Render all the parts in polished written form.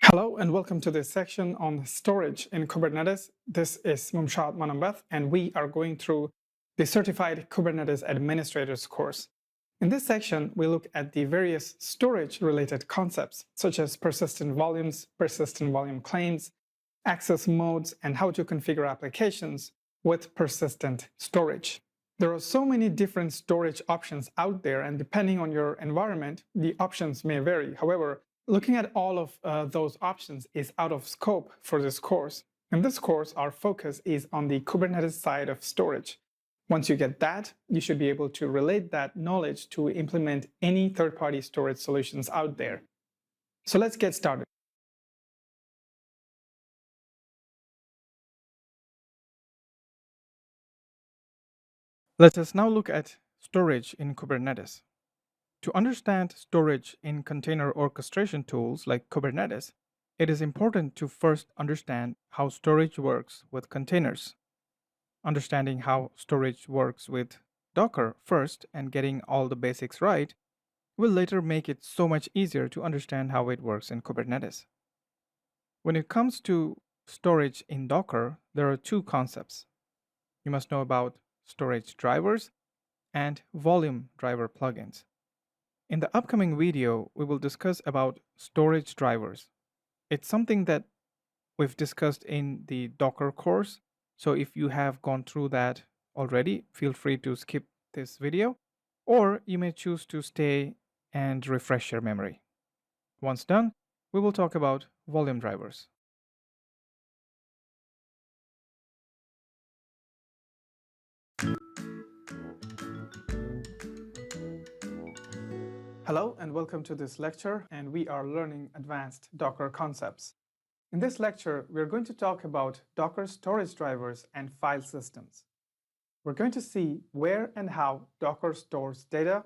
Hello and welcome to this section on storage in Kubernetes. This is Mumshad Manambeth and we are going through the Certified Kubernetes Administrators course. In this section, we look at the various storage-related concepts such as persistent volumes, persistent volume claims, access modes, and how to configure applications with persistent storage. There are so many different storage options out there, and depending on your environment, the options may vary. However, looking at all of those options is out of scope for this course. In this course, our focus is on the Kubernetes side of storage. Once you get that, you should be able to relate that knowledge to implement any third-party storage solutions out there. So let's get started. Let us now look at storage in Kubernetes. To understand storage in container orchestration tools like Kubernetes, it is important to first understand how storage works with containers. Understanding how storage works with Docker first and getting all the basics right will later make it so much easier to understand how it works in Kubernetes. When it comes to storage in Docker, there are two concepts. You must know about storage drivers and volume driver plugins. In the upcoming video, we will discuss about storage drivers. It's something that we've discussed in the Docker course, so if you have gone through that already, feel free to skip this video, or you may choose to stay and refresh your memory. Once done, we will talk about volume drivers. Hello and welcome to this lecture, and we are learning advanced Docker concepts. In this lecture, we're going to talk about Docker storage drivers and file systems. We're going to see where and how Docker stores data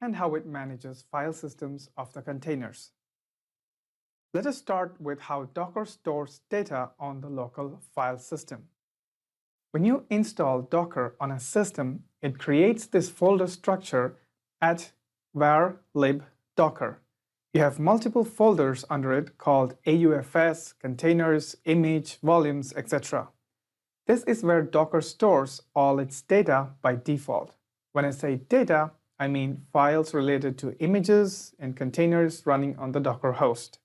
and how it manages file systems of the containers. Let us start with how Docker stores data on the local file system. When you install Docker on a system, it creates this folder structure at var lib docker. You have multiple folders under it called AUFS, containers, image, volumes, etc. This is where Docker stores all its data by default. When I say data, I mean files related to images and containers running on the Docker host.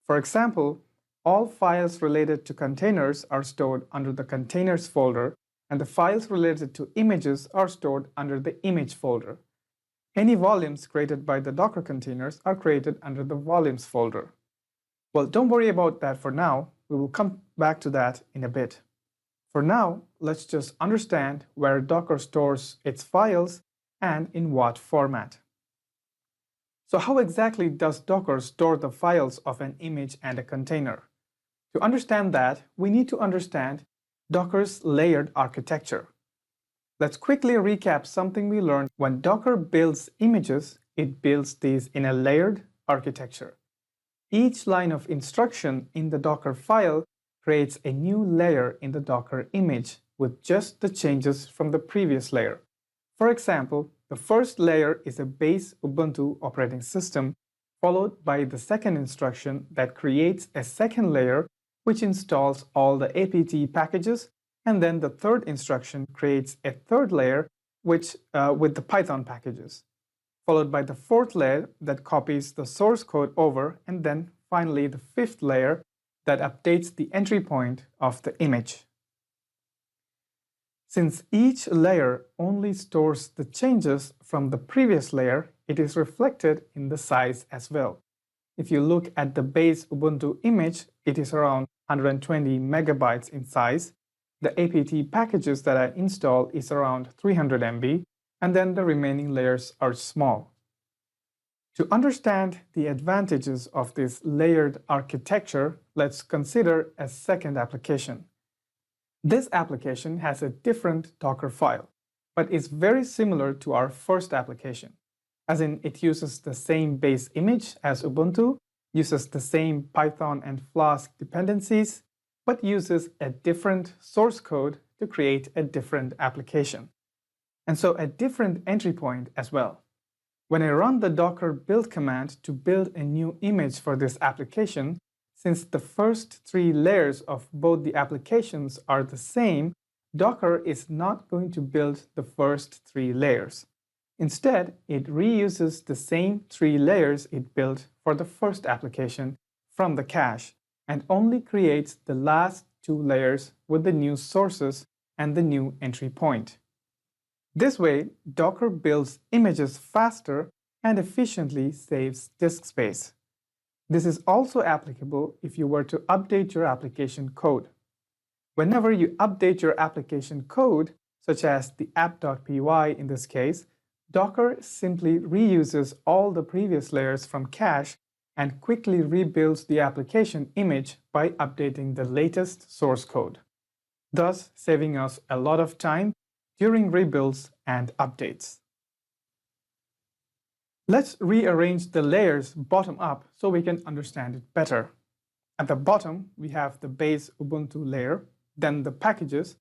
For example, all files related to containers are stored under the containers folder, and the files related to images are stored under the image folder. Any volumes created by the Docker containers are created under the volumes folder. Well, don't worry about that for now. We will come back to that in a bit. For now, let's just understand where Docker stores its files and in what format. So how exactly does Docker store the files of an image and a container? To understand that, we need to understand Docker's layered architecture. Let's quickly recap something we learned. When Docker builds images, it builds these in a layered architecture. Each line of instruction in the Docker file creates a new layer in the Docker image with just the changes from the previous layer. For example, the first layer is a base Ubuntu operating system, followed by the second instruction that creates a second layer which installs all the apt packages, and then the third instruction creates a third layer with the Python packages, followed by the fourth layer that copies the source code over, and then finally the fifth layer that updates the entry point of the image. Since each layer only stores the changes from the previous layer, it is reflected in the size as well. If you look at the base Ubuntu image, it is around 120 megabytes in size. The apt packages that I install is around 300 MB, and then the remaining layers are small. To understand the advantages of this layered architecture, let's consider a second application. This application has a different Docker file, but is very similar to our first application, as in it uses the same base image as Ubuntu, uses the same Python and Flask dependencies, but uses a different source code to create a different application. And so a different entry point as well. When I run the docker build command to build a new image for this application, Since the first three layers of both the applications are the same, Docker is not going to build the first three layers. Instead, it reuses the same three layers it built for the first application from the cache and only creates the last two layers with the new sources and the new entry point. This way, Docker builds images faster and efficiently saves disk space. This is also applicable if you were to update your application code. Whenever you update your application code, such as the app.py in this case, Docker simply reuses all the previous layers from cache and quickly rebuilds the application image by updating the latest source code, thus saving us a lot of time during rebuilds and updates. Let's rearrange the layers bottom up so we can understand it better. At the bottom, we have the base Ubuntu layer, then the packages,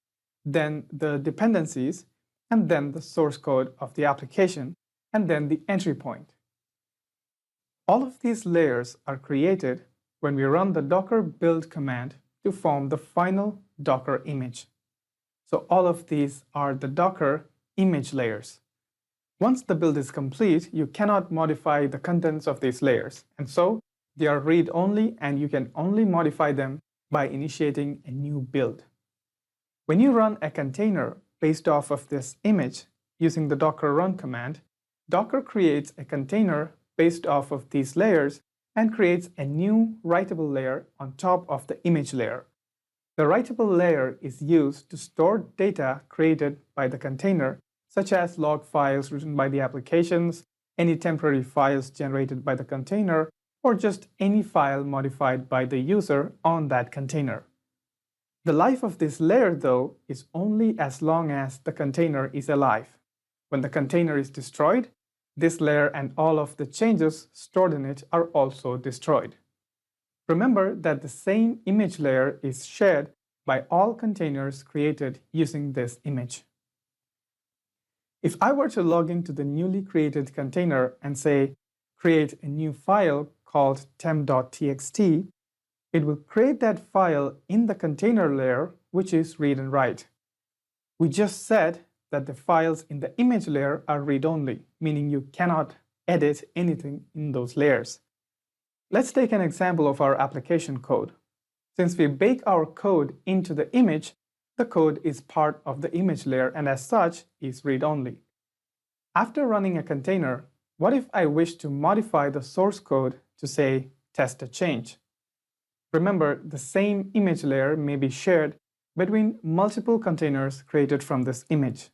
then the dependencies, and then the source code of the application, and then the entry point. All of these layers are created when we run the docker build command to form the final Docker image. So all of these are the Docker image layers. Once the build is complete, you cannot modify the contents of these layers, and so they are read-only and you can only modify them by initiating a new build. When you run a container based off of this image using the docker run command, Docker creates a container based off of these layers and creates a new writable layer on top of the image layer. The writable layer is used to store data created by the container, such as log files written by the applications, any temporary files generated by the container, or just any file modified by the user on that container. The life of this layer, though, is only as long as the container is alive. When the container is destroyed, this layer and all of the changes stored in it are also destroyed. Remember that the same image layer is shared by all containers created using this image. If I were to log into the newly created container and say, create a new file called temp.txt, it will create that file in the container layer, which is read and write. We just said that the files in the image layer are read-only, meaning you cannot edit anything in those layers. Let's take an example of our application code. Since we bake our code into the image, the code is part of the image layer and as such is read-only. After running a container, what if I wish to modify the source code to say test a change? Remember, the same image layer may be shared between multiple containers created from this image.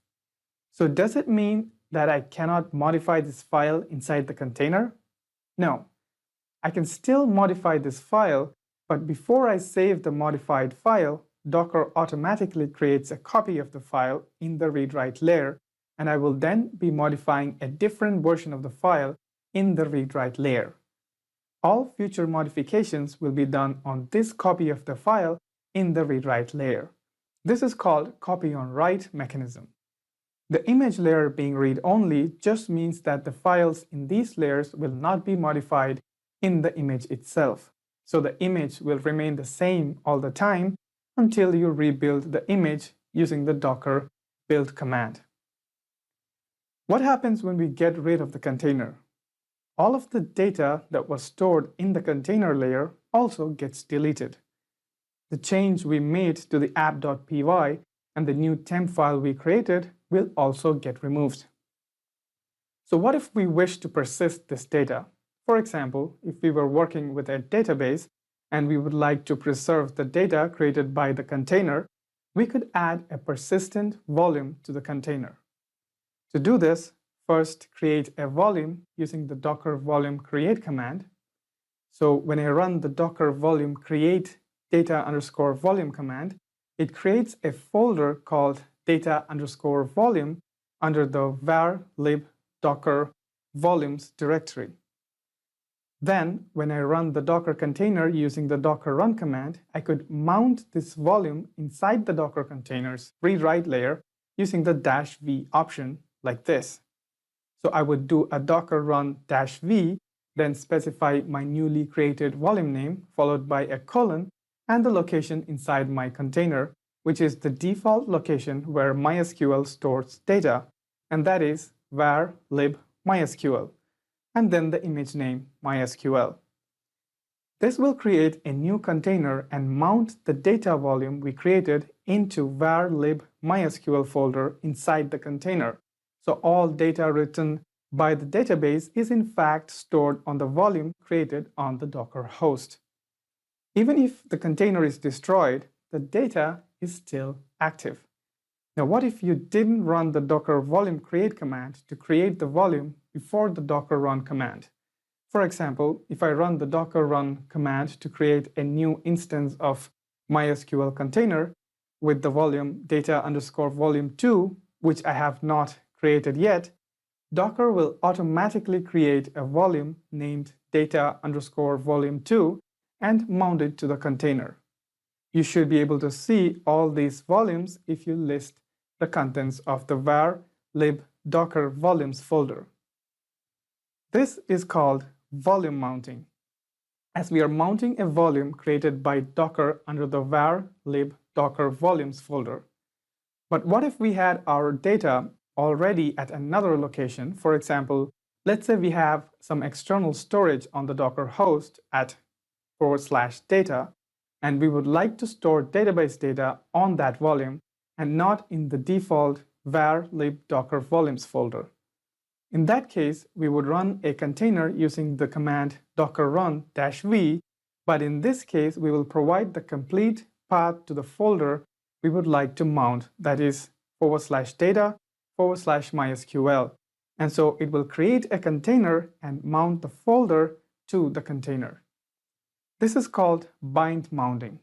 So does it mean that I cannot modify this file inside the container? No. I can still modify this file, but before I save the modified file, Docker automatically creates a copy of the file in the read-write layer, and I will then be modifying a different version of the file in the read-write layer. All future modifications will be done on this copy of the file in the read-write layer. This is called copy-on-write mechanism. The image layer being read-only just means that the files in these layers will not be modified in the image itself. So the image will remain the same all the time until you rebuild the image using the docker build command. What happens when we get rid of the container? All of the data that was stored in the container layer also gets deleted. The change we made to the app.py and the new temp file we created will also get removed. So what if we wish to persist this data? For example, if we were working with a database and we would like to preserve the data created by the container, we could add a persistent volume to the container. To do this, first create a volume using the docker volume create command. So when I run the docker volume create data_volume command, it creates a folder called data_volume under the var lib docker volumes directory. Then, when I run the Docker container using the docker run command, I could mount this volume inside the Docker container's read-write layer using the -v option like this. So I would do a docker run -v then specify my newly created volume name followed by a colon and the location inside my container, which is the default location where MySQL stores data, and that is var lib MySQL, and then the image name MySQL. This will create a new container and mount the data volume we created into var lib MySQL folder inside the container. So all data written by the database is in fact stored on the volume created on the Docker host. Even if the container is destroyed, the data is still active. Now, what if you didn't run the docker volume create command to create the volume before the docker run command? For example, if I run the docker run command to create a new instance of MySQL container with the volume data underscore volume2, which I have not created yet, Docker will automatically create a volume named data underscore volume2 and mount it to the container. You should be able to see all these volumes if you list the contents of the var lib docker volumes folder. This is called volume mounting, as we are mounting a volume created by Docker under the var lib docker volumes folder. But what if we had our data already at another location? For example, let's say we have some external storage on the Docker host at /data, and we would like to store database data on that volume and not in the default var lib docker volumes folder. In that case, we would run a container using the command docker run -v, but in this case, we will provide the complete path to the folder we would like to mount, that is /data /MySQL. And so it will create a container and mount the folder to the container. This is called bind mounting.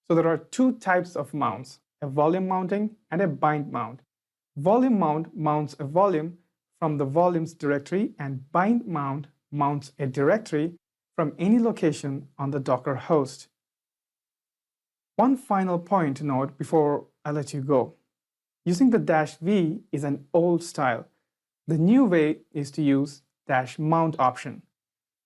So there are two types of mounts, a volume mounting and a bind mount. Volume mount mounts a volume from the volumes directory, and bind mount mounts a directory from any location on the Docker host. One final point to note before I let you go. Using the -v is an old style. The new way is to use -mount option.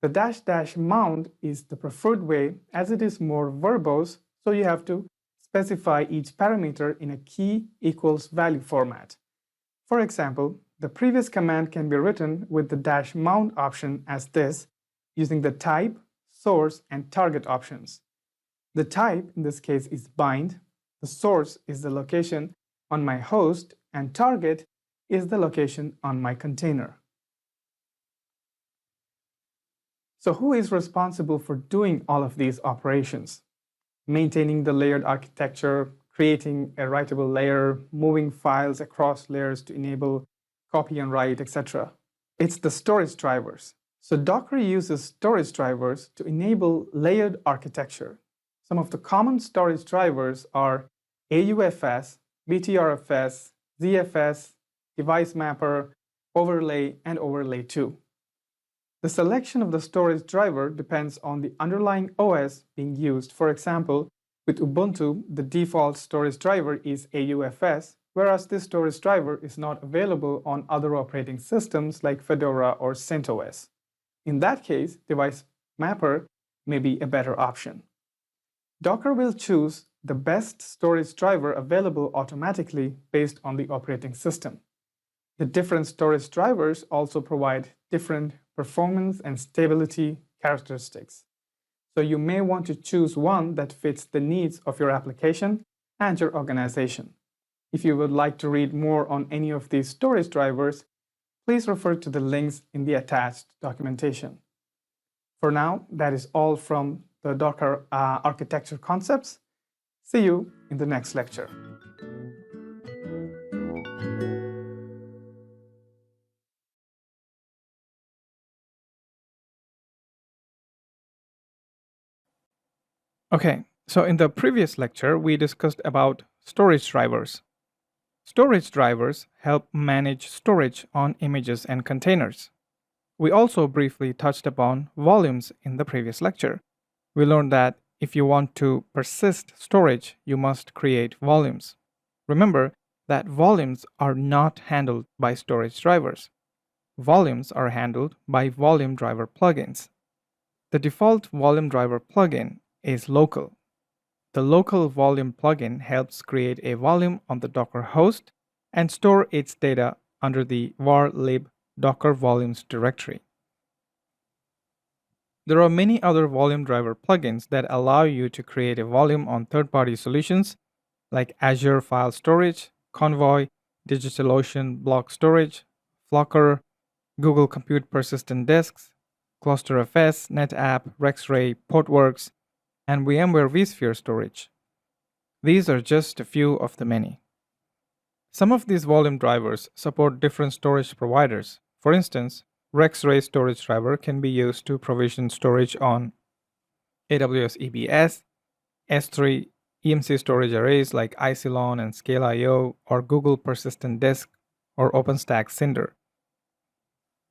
The --mount is the preferred way as it is more verbose, so you have to specify each parameter in a key equals value format. For example, the previous command can be written with the -mount option as this, using the type, source, and target options. The type in this case is bind, the source is the location on my host, and target is the location on my container. So who is responsible for doing all of these operations? Maintaining the layered architecture, creating a writable layer, moving files across layers to enable copy and write, etc. It's the storage drivers. So Docker uses storage drivers to enable layered architecture. Some of the common storage drivers are AUFS, BTRFS, ZFS, Device Mapper, Overlay, and Overlay 2. The selection of the storage driver depends on the underlying OS being used. For example, with Ubuntu, the default storage driver is AUFS, whereas this storage driver is not available on other operating systems like Fedora or CentOS. In that case, Device Mapper may be a better option. Docker will choose the best storage driver available automatically based on the operating system. The different storage drivers also provide different performance and stability characteristics. So you may want to choose one that fits the needs of your application and your organization. If you would like to read more on any of these storage drivers, please refer to the links in the attached documentation. For now, that is all from the Docker architecture concepts. See you in the next lecture. Okay, so in the previous lecture, we discussed about storage drivers. Storage drivers help manage storage on images and containers. We also briefly touched upon volumes in the previous lecture. We learned that if you want to persist storage, you must create volumes. Remember that volumes are not handled by storage drivers. Volumes are handled by volume driver plugins. The default volume driver plugin is local. The local volume plugin helps create a volume on the Docker host and store its data under the var lib docker volumes directory. There are many other volume driver plugins that allow you to create a volume on third-party solutions like Azure File Storage, Convoy, DigitalOcean Block Storage, Flocker, Google Compute Persistent Disks, ClusterFS, NetApp, RexRay, Portworx, and VMware vSphere Storage. These are just a few of the many. Some of these volume drivers support different storage providers. For instance, RexRay storage driver can be used to provision storage on AWS EBS, S3, EMC storage arrays like Isilon and Scale.io, or Google Persistent Disk or OpenStack Cinder.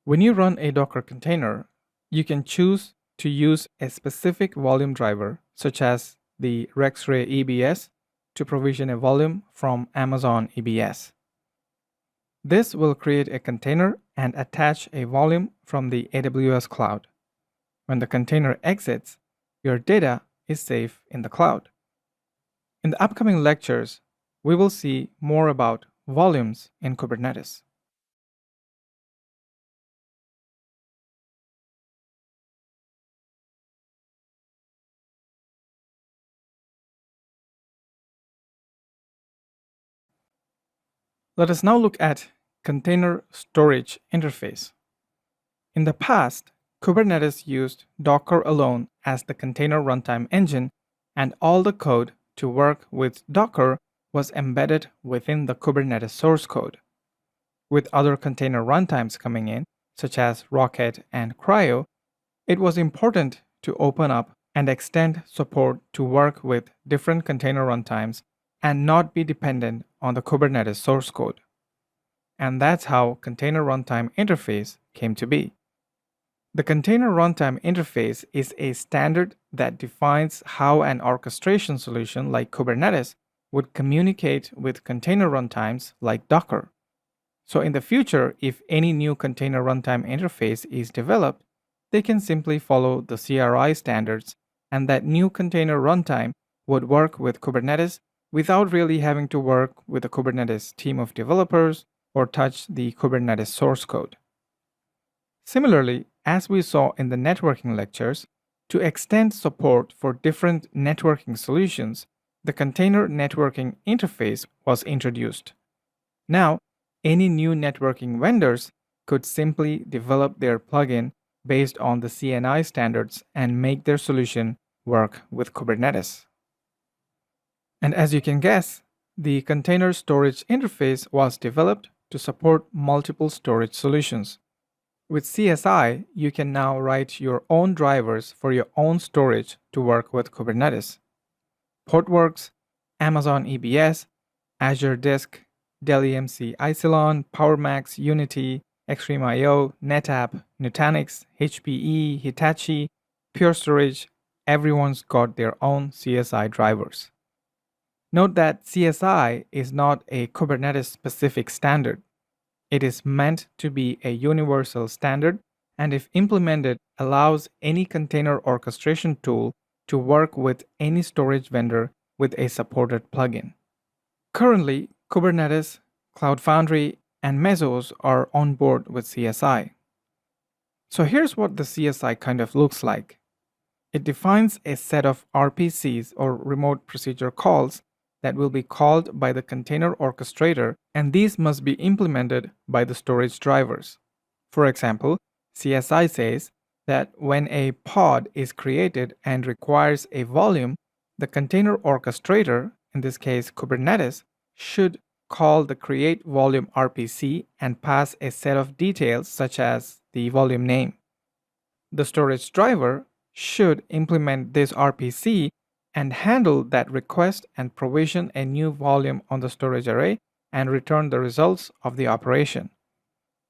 When you run a Docker container, you can choose to use a specific volume driver, such as the RexRay EBS, to provision a volume from Amazon EBS. This will create a container and attach a volume from the AWS cloud. When the container exits, your data is safe in the cloud. In the upcoming lectures, we will see more about volumes in Kubernetes. Let us now look at Container Storage Interface. In the past, Kubernetes used Docker alone as the container runtime engine, and all the code to work with Docker was embedded within the Kubernetes source code. With other container runtimes coming in, such as Rocket and CRI-O, it was important to open up and extend support to work with different container runtimes and not be dependent on the Kubernetes source code. And that's how Container Runtime Interface came to be. The Container Runtime Interface is a standard that defines how an orchestration solution like Kubernetes would communicate with container runtimes like Docker. So in the future, if any new Container Runtime Interface is developed, they can simply follow the CRI standards, and that new container runtime would work with Kubernetes without really having to work with a Kubernetes team of developers or touch the Kubernetes source code. Similarly, as we saw in the networking lectures, to extend support for different networking solutions, the Container Networking Interface was introduced. Now, any new networking vendors could simply develop their plugin based on the CNI standards and make their solution work with Kubernetes. And as you can guess, the Container Storage Interface was developed to support multiple storage solutions. With CSI, you can now write your own drivers for your own storage to work with Kubernetes. Portworx, Amazon EBS, Azure Disk, Dell EMC Isilon, PowerMax, Unity, Extreme.io, NetApp, Nutanix, HPE, Hitachi, Pure Storage, everyone's got their own CSI drivers. Note that CSI is not a Kubernetes-specific standard. It is meant to be a universal standard, and if implemented, allows any container orchestration tool to work with any storage vendor with a supported plugin. Currently, Kubernetes, Cloud Foundry, and Mesos are on board with CSI. So here's what the CSI kind of looks like. It defines a set of RPCs or remote procedure calls that will be called by the container orchestrator, and these must be implemented by the storage drivers. For example, CSI says that when a pod is created and requires a volume, the container orchestrator, in this case Kubernetes, should call the create volume RPC and pass a set of details such as the volume name. The storage driver should implement this RPC and handle that request and provision a new volume on the storage array and return the results of the operation.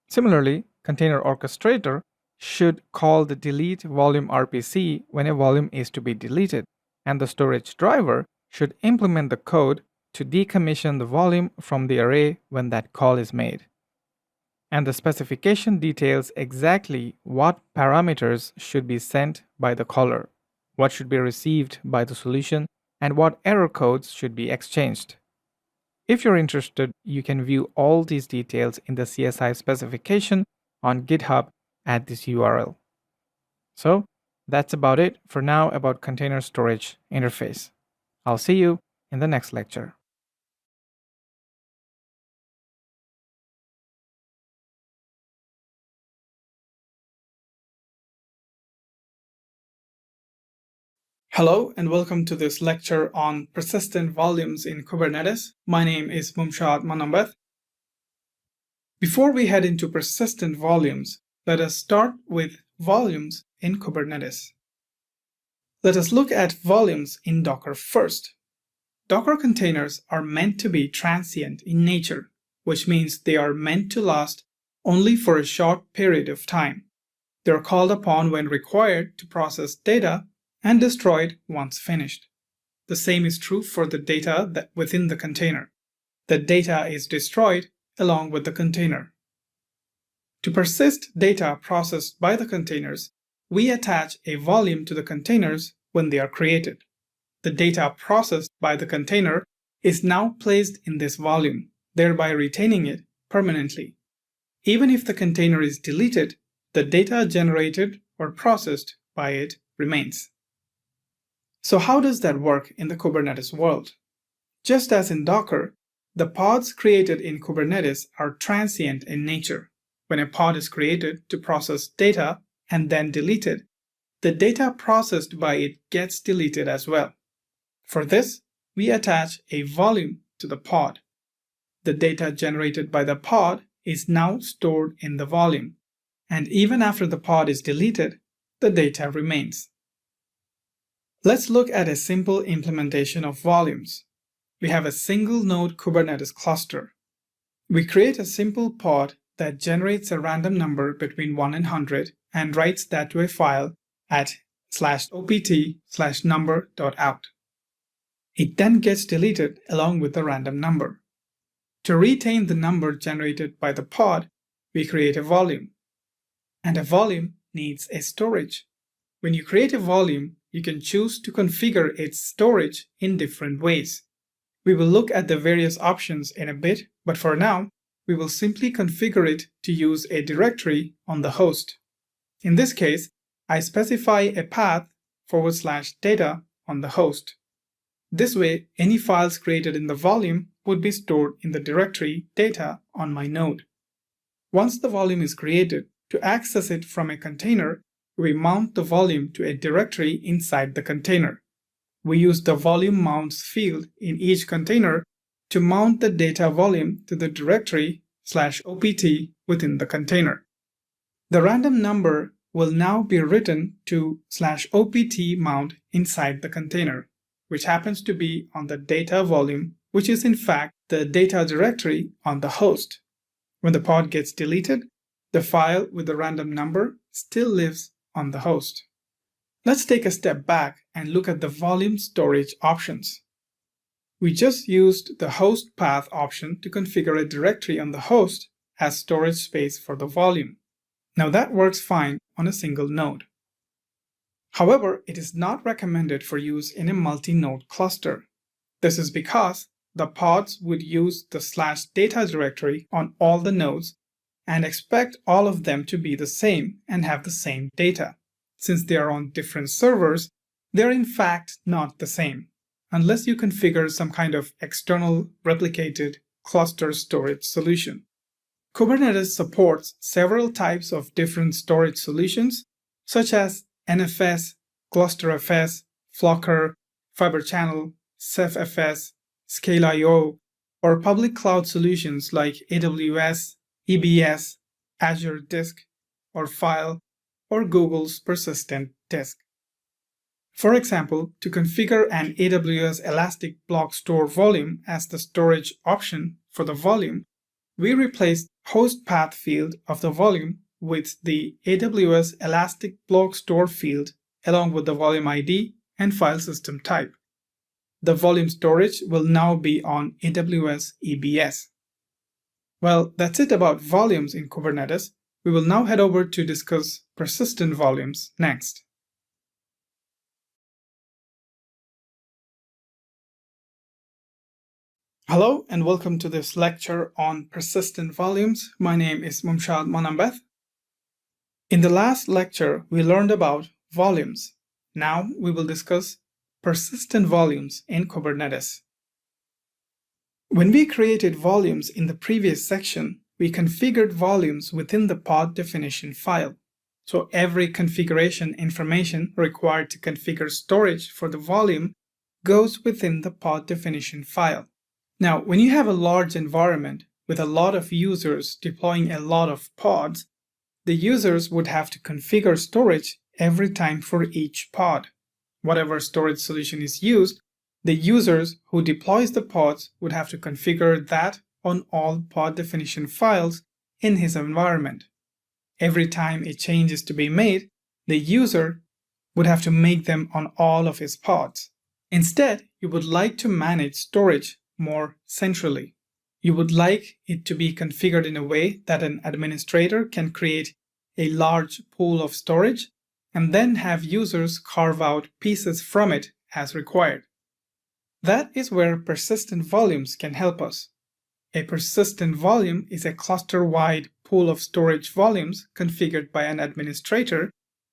Similarly, Container Orchestrator should call the delete volume RPC when a volume is to be deleted, and the storage driver should implement the code to decommission the volume from the array when that call is made. And the specification details exactly what parameters should be sent by the caller, what should be received by the solution, and what error codes should be exchanged. If you're interested, you can view all these details in the CSI specification on GitHub at this URL. So that's about it for now about container storage interface. I'll see you in the next lecture. Hello and welcome to this lecture on persistent volumes in Kubernetes. My name is Mumshad Manambeth. Before we head into persistent volumes, let us start with volumes in Kubernetes. Let us look at volumes in Docker first. Docker containers are meant to be transient in nature, which means they are meant to last only for a short period of time. They are called upon when required to process data and destroyed once finished. The same is true for the data that within the container. The data is destroyed along with the container. To persist data processed by the containers, we attach a volume to the containers when they are created. The data processed by the container is now placed in this volume, thereby retaining it permanently. Even if the container is deleted, the data generated or processed by it remains. So how does that work in the Kubernetes world? Just as in Docker, the pods created in Kubernetes are transient in nature. When a pod is created to process data and then deleted, the data processed by it gets deleted as well. For this, we attach a volume to the pod. The data generated by the pod is now stored in the volume, and even after the pod is deleted, the data remains. Let's look at a simple implementation of volumes. We have a single node Kubernetes cluster. We create a simple pod that generates a random number between 1 and 100 and writes that to a file at /opt/number.out. It then gets deleted along with the random number. To retain the number generated by the pod, we create a volume. And a volume needs a storage. When you create a volume, you can choose to configure its storage in different ways. We will look at the various options in a bit, but for now, we will simply configure it to use a directory on the host. In this case, I specify a path /data on the host. This way, any files created in the volume would be stored in the directory data on my node. Once the volume is created, to access it from a container, we mount the volume to a directory inside the container. We use the volume mounts field in each container to mount the data volume to the directory /opt within the container. The random number will now be written to /opt mount inside the container, which happens to be on the data volume, which is in fact the data directory on the host. When the pod gets deleted, the file with the random number still lives on the host. Let's take a step back and look at the volume storage options. We just used the host path option to configure a directory on the host as storage space for the volume. Now that works fine on a single node. However, it is not recommended for use in a multi-node cluster. This is because the pods would use the /data directory on all the nodes and expect all of them to be the same and have the same data. Since they are on different servers, they're in fact not the same, unless you configure some kind of external replicated cluster storage solution. Kubernetes supports several types of different storage solutions, such as NFS, ClusterFS, Flocker, Fiber Channel, CephFS, Scale.io, or public cloud solutions like AWS, EBS, Azure Disk, or File, or Google's Persistent Disk. For example, to configure an AWS Elastic Block Store volume as the storage option for the volume, we replaced host path field of the volume with the AWS Elastic Block Store field along with the volume ID and file system type. The volume storage will now be on AWS EBS. Well, that's it about volumes in Kubernetes. We will now head over to discuss persistent volumes next. Hello and welcome to this lecture on persistent volumes. My name is Mumshad Manambeth. In the last lecture, we learned about volumes. Now we will discuss persistent volumes in Kubernetes. When we created volumes in the previous section, we configured volumes within the pod definition file. So every configuration information required to configure storage for the volume goes within the pod definition file. Now, when you have a large environment with a lot of users deploying a lot of pods, the users would have to configure storage every time for each pod. Whatever storage solution is used, the users who deploys the pods would have to configure that on all pod definition files in his environment. Every time a change is to be made, the user would have to make them on all of his pods. Instead, you would like to manage storage more centrally. You would like it to be configured in a way that an administrator can create a large pool of storage and then have users carve out pieces from it as required. That is where persistent volumes can help us. A persistent volume is a cluster-wide pool of storage volumes configured by an administrator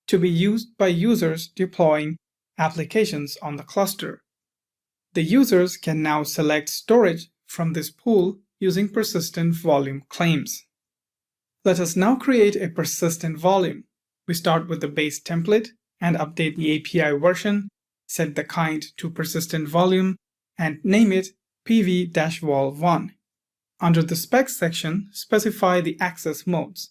to be used by users deploying applications on the cluster. The users can now select storage from this pool using persistent volume claims. Let us now create a persistent volume. We start with the base template and update the API version, set the kind to persistent volume, and name it pv-vol1. Under the specs section, specify the access modes.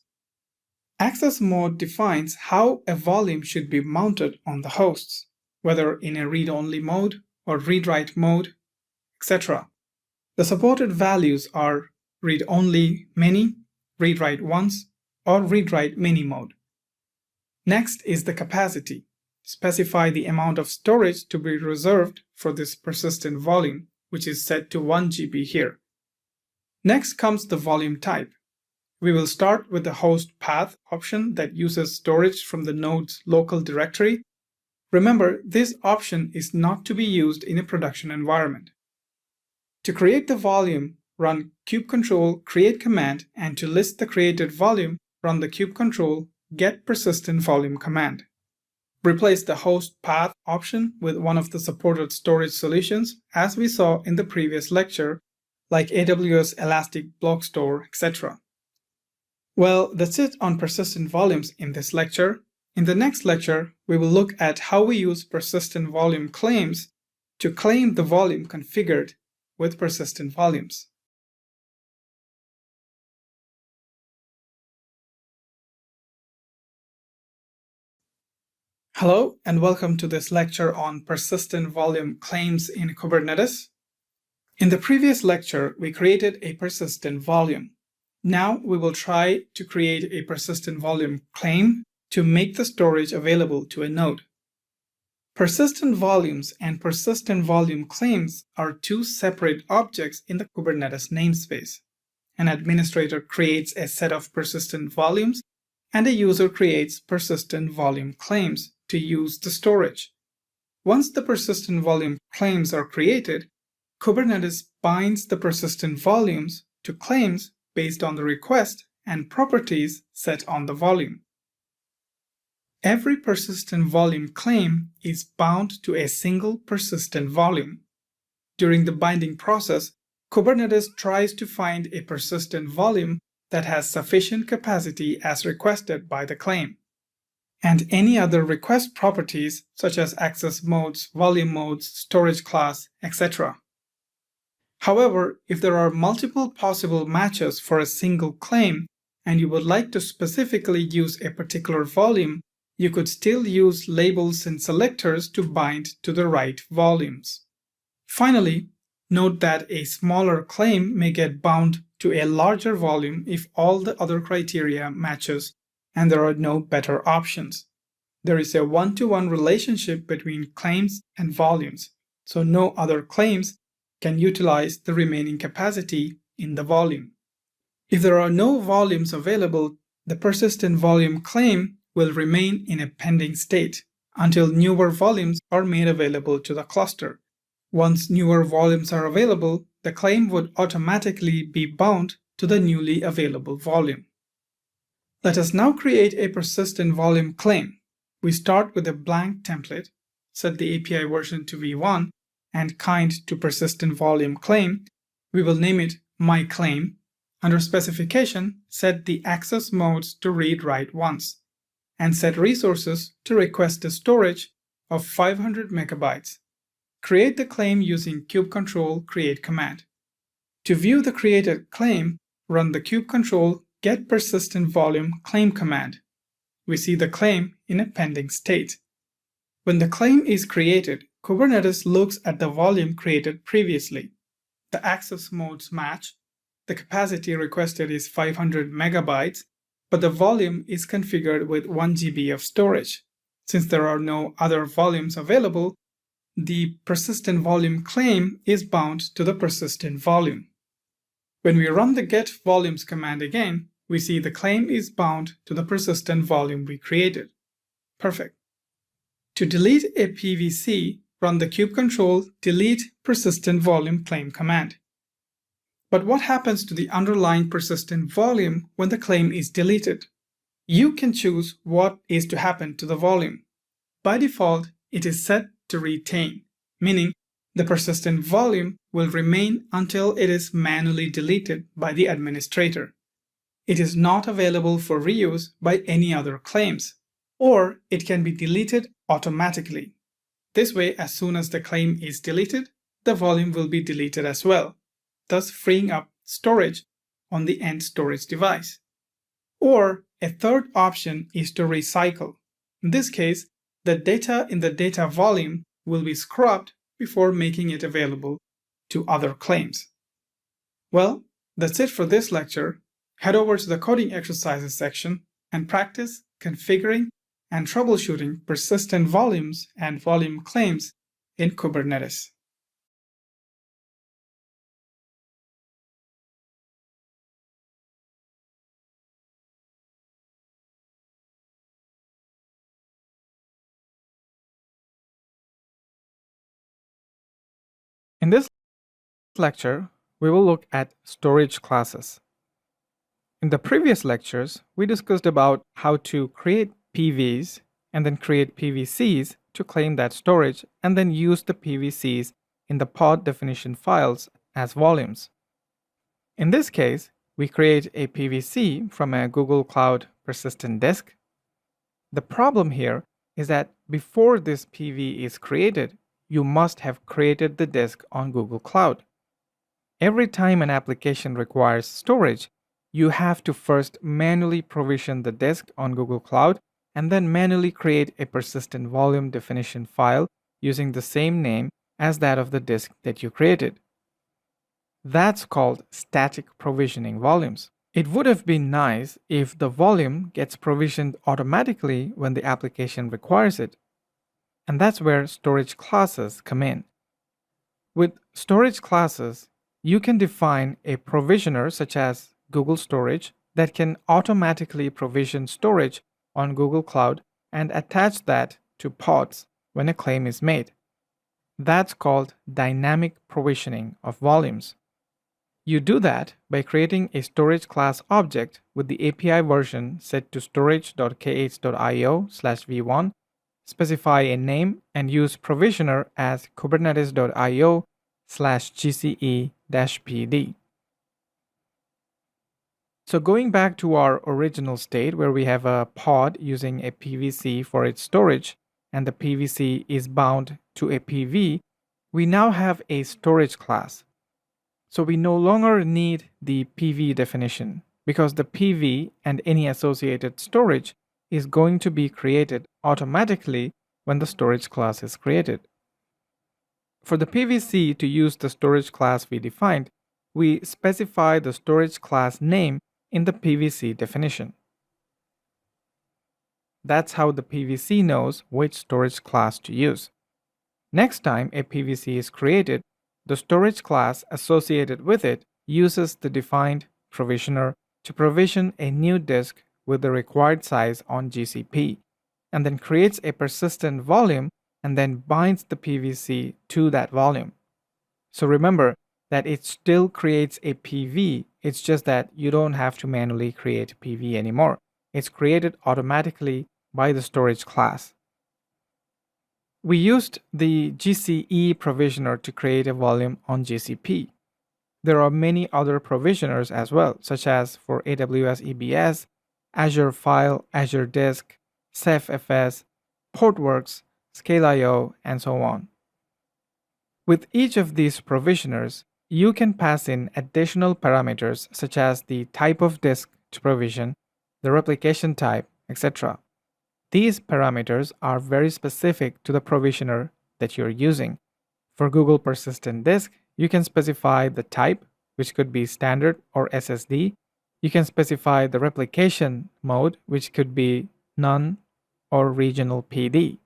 Access mode defines how a volume should be mounted on the hosts, whether in a read-only mode or read-write mode, etc. The supported values are read-only many, read-write once, or read-write many mode. Next is the capacity. Specify the amount of storage to be reserved for this persistent volume, which is set to 1 GB here. Next comes the volume type. We will start with the host path option that uses storage from the node's local directory. Remember, this option is not to be used in a production environment. To create the volume, run kubectl create command, and to list the created volume, run the kubectl get persistent volume command. Replace the host path option with one of the supported storage solutions as we saw in the previous lecture, like AWS Elastic Block Store, etc. Well, that's it on persistent volumes in this lecture. In the next lecture, we will look at how we use persistent volume claims to claim the volume configured with persistent volumes. Hello, and welcome to this lecture on persistent volume claims in Kubernetes. In the previous lecture, we created a persistent volume. Now we will try to create a persistent volume claim to make the storage available to a node. Persistent volumes and persistent volume claims are two separate objects in the Kubernetes namespace. An administrator creates a set of persistent volumes, and a user creates persistent volume claims to use the storage. Once the persistent volume claims are created, Kubernetes binds the persistent volumes to claims based on the request and properties set on the volume. Every persistent volume claim is bound to a single persistent volume. During the binding process, Kubernetes tries to find a persistent volume that has sufficient capacity as requested by the claim, and any other request properties such as access modes, volume modes, storage class, etc. However, if there are multiple possible matches for a single claim and you would like to specifically use a particular volume, you could still use labels and selectors to bind to the right volumes. Finally, note that a smaller claim may get bound to a larger volume if all the other criteria matches and there are no better options. There is a one-to-one relationship between claims and volumes, so no other claims can utilize the remaining capacity in the volume. If there are no volumes available, the persistent volume claim will remain in a pending state until newer volumes are made available to the cluster. Once newer volumes are available, the claim would automatically be bound to the newly available volume. Let us now create a persistent volume claim. We start with a blank template, set the API version to v1, and kind to persistent volume claim. We will name it myClaim. Under specification, set the access modes to read-write once, and set resources to request a storage of 500 megabytes. Create the claim using kubectl create command. To view the created claim, run the kubectl get persistent volume claim command. We see the claim in a pending state. When the claim is created, Kubernetes looks at the volume created previously. The access modes match. The capacity requested is 500 megabytes, but the volume is configured with 1 GB of storage. Since there are no other volumes available, the persistent volume claim is bound to the persistent volume. When we run the get volumes command again, we see the claim is bound to the persistent volume we created. Perfect. To delete a PVC, run the kubectl delete persistent volume claim command. But what happens to the underlying persistent volume when the claim is deleted? You can choose what is to happen to the volume. By default, it is set to retain, meaning the persistent volume will remain until it is manually deleted by the administrator. It is not available for reuse by any other claims, or it can be deleted automatically. This way, as soon as the claim is deleted, the volume will be deleted as well, thus freeing up storage on the end storage device. Or a third option is to recycle. In this case, the data in the data volume will be scrubbed before making it available to other claims. Well, that's it for this lecture. Head over to the coding exercises section and practice configuring and troubleshooting persistent volumes and volume claims in Kubernetes. In this lecture, we will look at storage classes. In the previous lectures, we discussed about how to create PVs and then create PVCs to claim that storage and then use the PVCs in the pod definition files as volumes. In this case, we create a PVC from a Google Cloud persistent disk. The problem here is that before this PV is created, you must have created the disk on Google Cloud. Every time an application requires storage, you have to first manually provision the disk on Google Cloud and then manually create a persistent volume definition file using the same name as that of the disk that you created. That's called static provisioning volumes. It would have been nice if the volume gets provisioned automatically when the application requires it. And that's where storage classes come in. With storage classes, you can define a provisioner such as Google Storage that can automatically provision storage on Google Cloud and attach that to pods when a claim is made. That's called dynamic provisioning of volumes. You do that by creating a storage class object with the API version set to storage.k8s.io/v1, specify a name, and use provisioner as kubernetes.io/gce-pd. So going back to our original state where we have a pod using a PVC for its storage and the PVC is bound to a PV, we now have a storage class. So we no longer need the PV definition because the PV and any associated storage is going to be created automatically when the storage class is created. For the PVC to use the storage class we defined, we specify the storage class name in the PVC definition. That's how the PVC knows which storage class to use. Next time a PVC is created, the storage class associated with it uses the defined provisioner to provision a new disk with the required size on GCP, and then creates a persistent volume and then binds the PVC to that volume. So remember that it still creates a PV, it's just that you don't have to manually create PV anymore. It's created automatically by the storage class. We used the GCE provisioner to create a volume on GCP. There are many other provisioners as well, such as for AWS EBS, Azure File, Azure Disk, CephFS, Portworx, Scale.io, and so on. With each of these provisioners, you can pass in additional parameters such as the type of disk to provision, the replication type, etc. These parameters are very specific to the provisioner that you're using. For Google Persistent Disk, you can specify the type, which could be standard or SSD. You can specify the replication mode, which could be none or regional PD.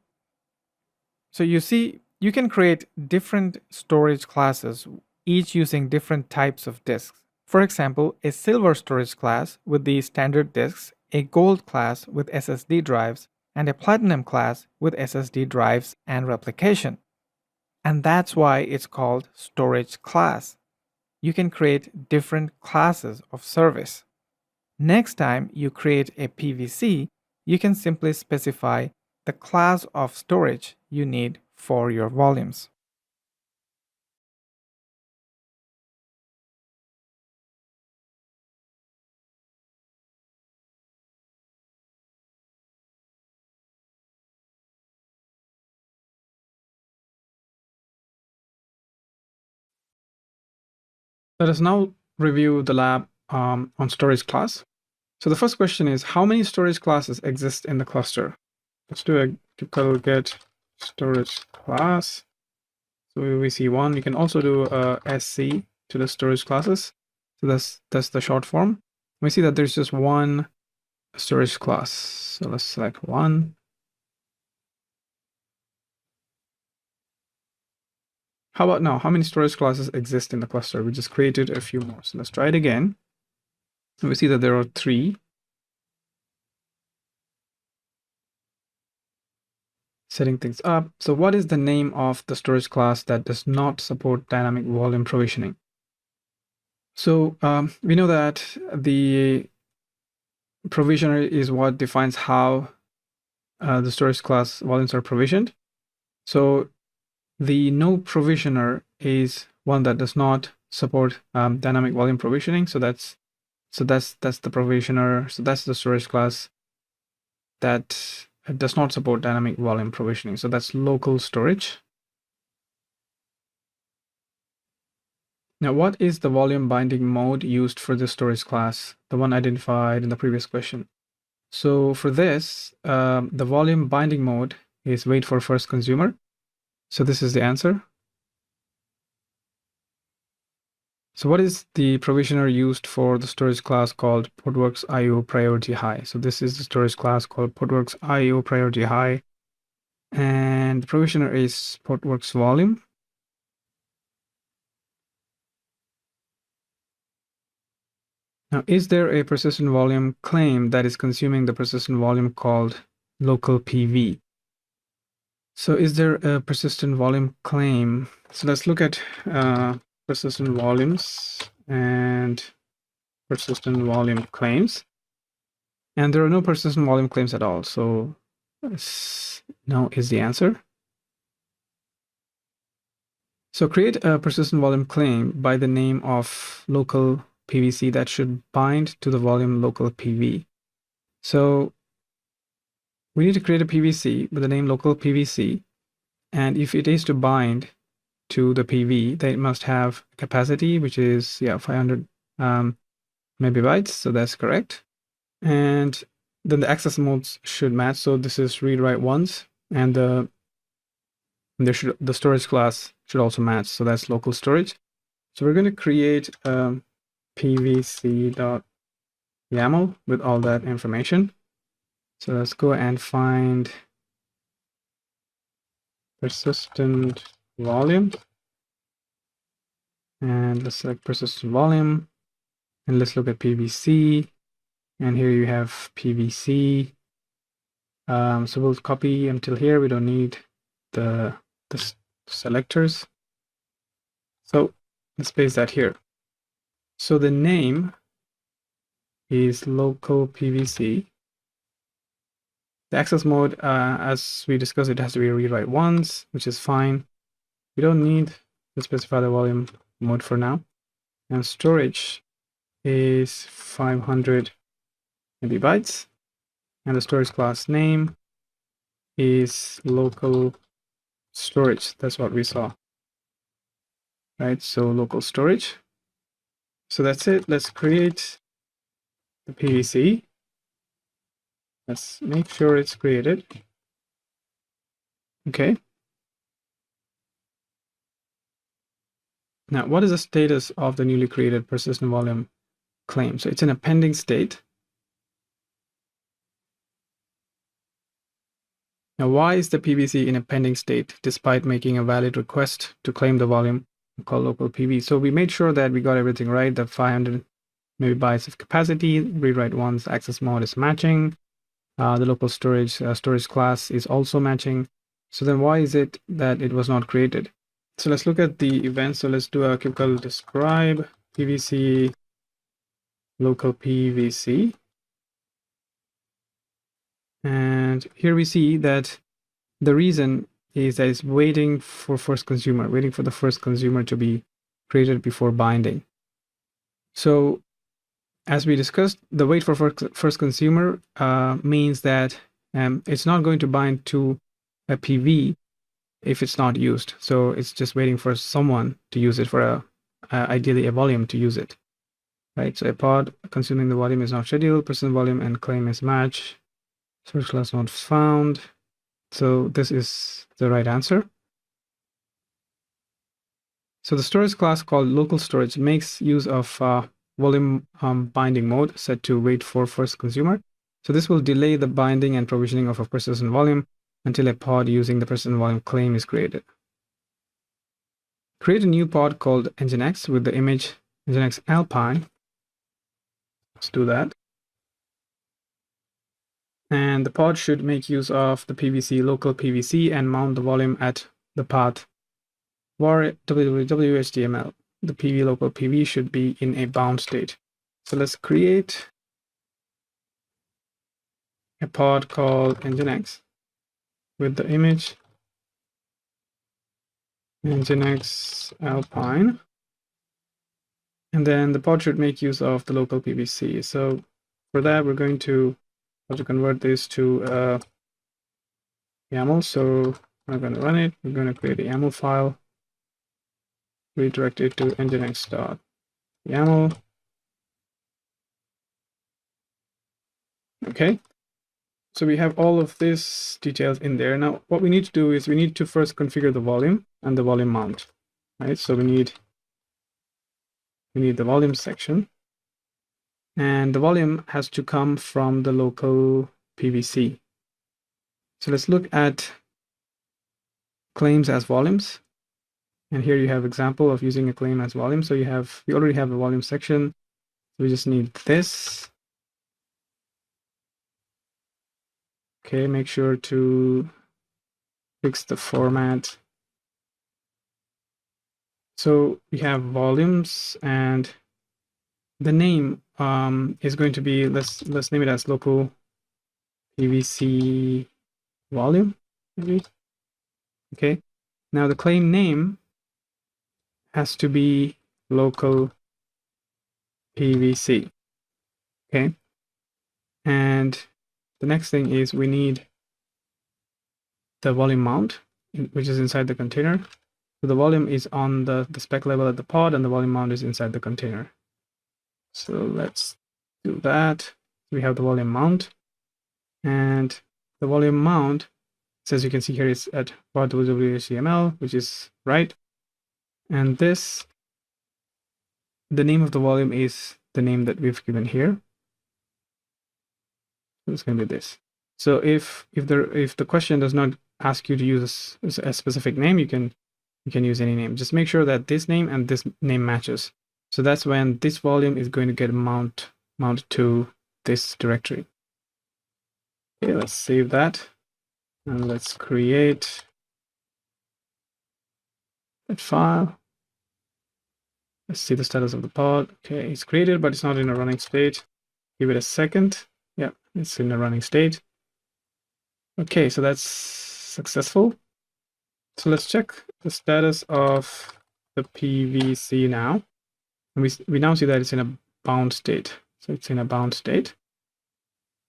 So you see, you can create different storage classes, each using different types of disks. For example, a silver storage class with the standard disks, a gold class with SSD drives, and a platinum class with SSD drives and replication. And that's why it's called storage class. You can create different classes of service. Next time you create a PVC, you can simply specify the class of storage you need for your volumes. Let us now review the lab on storage class. So the first question is, how many storage classes exist in the cluster? Let's do a typical get storage class. So we see one. You can also do a SC to the storage classes. So that's the short form. We see that there's just one storage class. So let's select one. How about now? How many storage classes exist in the cluster? We just created a few more. So let's try it again. And we see that there are 3. Setting things up. So what is the name of the storage class that does not support dynamic volume provisioning? So we know that the provisioner is what defines how the storage class volumes are provisioned. So the no provisioner is one that does not support dynamic volume provisioning. So that's the provisioner. So that's the storage class that does not support dynamic volume provisioning. So that's local storage. Now, what is the volume binding mode used for the storage class? The one identified in the previous question. So for this, the volume binding mode is wait for first consumer. So this is the answer. So what is the provisioner used for the storage class called Portworx IO Priority High? So this is the storage class called Portworx IO Priority High. And the provisioner is Portworx Volume. Now, is there a persistent volume claim that is consuming the persistent volume called local PV? So is there a persistent volume claim? So let's look at persistent volumes and persistent volume claims. And there are no persistent volume claims at all. So no is the answer. So create a persistent volume claim by the name of local PVC that should bind to the volume local PV. So we need to create a PVC with the name local PVC. And if it is to bind to the PV, then it must have capacity, which is 500 megabytes. So that's correct. And then the access modes should match. So this is read write once, and the storage class should also match. So that's local storage. So we're going to create pvc.yaml with all that information. So let's go and find persistent volume, and let's select persistent volume. And let's look at PVC. And here you have PVC. So we'll copy until here. We don't need the selectors. So let's paste that here. So the name is local PVC. The access mode, as we discussed, it has to be read write once, which is fine. We don't need to specify the volume mode for now. And storage is 500 MB. And the storage class name is local storage. That's what we saw. Right, so local storage. So that's it. Let's create the PVC. Let's make sure it's created. Okay. Now, what is the status of the newly created persistent volume claim? So it's in a pending state. Now, why is the PVC in a pending state despite making a valid request to claim the volume called local PV? So we made sure that we got everything right. The 500 MB of capacity, read write once, access mode is matching. The local storage class is also matching. So then why is it that it was not created? So let's look at the event. So let's do a kubectl describe PVC local PVC. And here we see that the reason is that it's waiting for the first consumer to be created before binding. So as we discussed, the wait for first consumer means that it's not going to bind to a PV if it's not used. So it's just waiting for someone to use it, for ideally a volume to use it. Right, so a pod consuming the volume is not scheduled, persistent volume and claim is match, storage class not found. So this is the right answer. So the storage class called local storage makes use of volume binding mode set to wait for first consumer. So this will delay the binding and provisioning of a persistent volume until a pod using the persistent volume claim is created. Create a new pod called Nginx with the image Nginx Alpine. Let's do that. And the pod should make use of the PVC local PVC and mount the volume at the path var www.html. The PV local PV should be in a bound state. So let's create a pod called Nginx with the image Nginx Alpine. And then the pod should make use of the local PVC. So for that, we're going to have to convert this to YAML. So we're going to run it. We're going to create a YAML file, redirect it to nginx.yaml. Okay. So we have all of these details in there. Now, what we need to do is we need to first configure the volume and the volume mount, right? So we need the volume section, and the volume has to come from the local PVC. So let's look at claims as volumes. And here you have example of using a claim as volume. So we already have a volume section. We just need this. Okay, make sure to fix the format. So we have volumes, and the name is going to be, let's name it as local PVC volume, maybe. Okay, now the claim name has to be local PVC. Okay, and the next thing is we need the volume mount, which is inside the container. So the volume is on the spec level at the pod, and the volume mount is inside the container. So let's do that. We have the volume mount, and the volume mount, as you can see here, is at var www.html, which is right. And this, the name of the volume is the name that we've given here. So it's going to be this. So if the question does not ask you to use a specific name, you can use any name. Just make sure that this name and this name matches. So that's when this volume is going to get mounted to this directory. Okay, let's save that. And let's create that file. Let's see the status of the pod. Okay, it's created, but it's not in a running state. Give it a second. Yeah, it's in a running state. Okay, so that's successful. So let's check the status of the PVC now. And we now see that it's in a bound state. So it's in a bound state.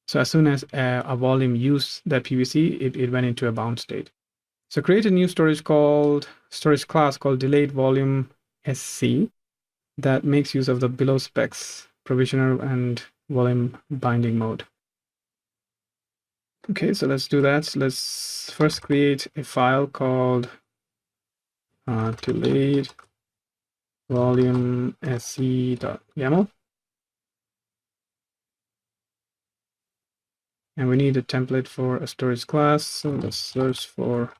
So as soon as a volume used that PVC, it went into a bound state. So create a new storage class called delayed volume SC that makes use of the below specs provisioner and volume binding mode. Okay, so let's do that. So let's first create a file called delayed volume sc.yaml. And we need a template for a storage class. So let's search for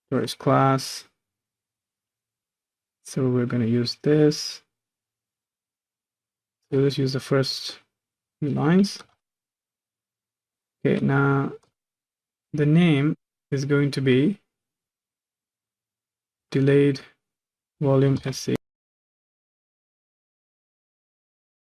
storage class. So we're going to use this. So let's use the first few lines. Okay, now the name is going to be delayed volume SC.